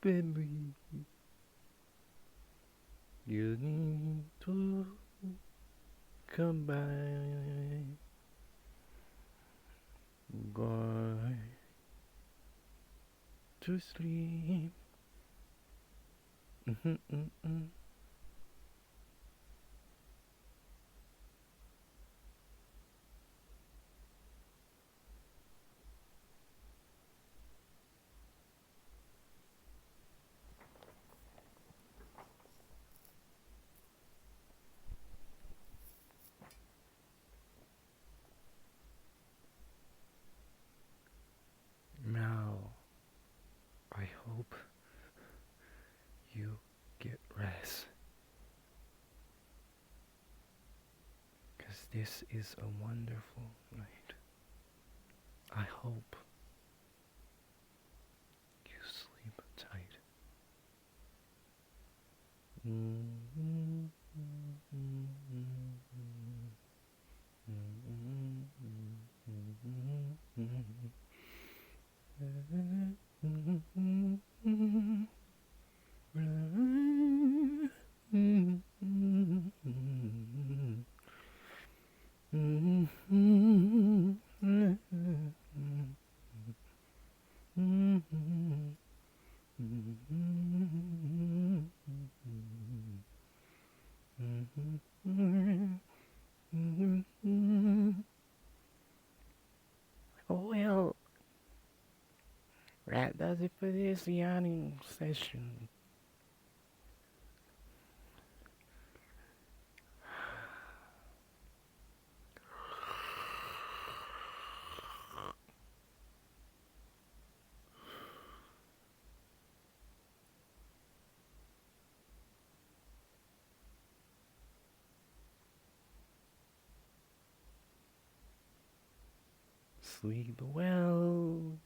baby. You need to come back. Go to sleep. Mm-hmm. Now, I hope you get rest. Because this is a wonderful night. I hope you sleep tight. Well, that does it for this yawning session. Sleep well.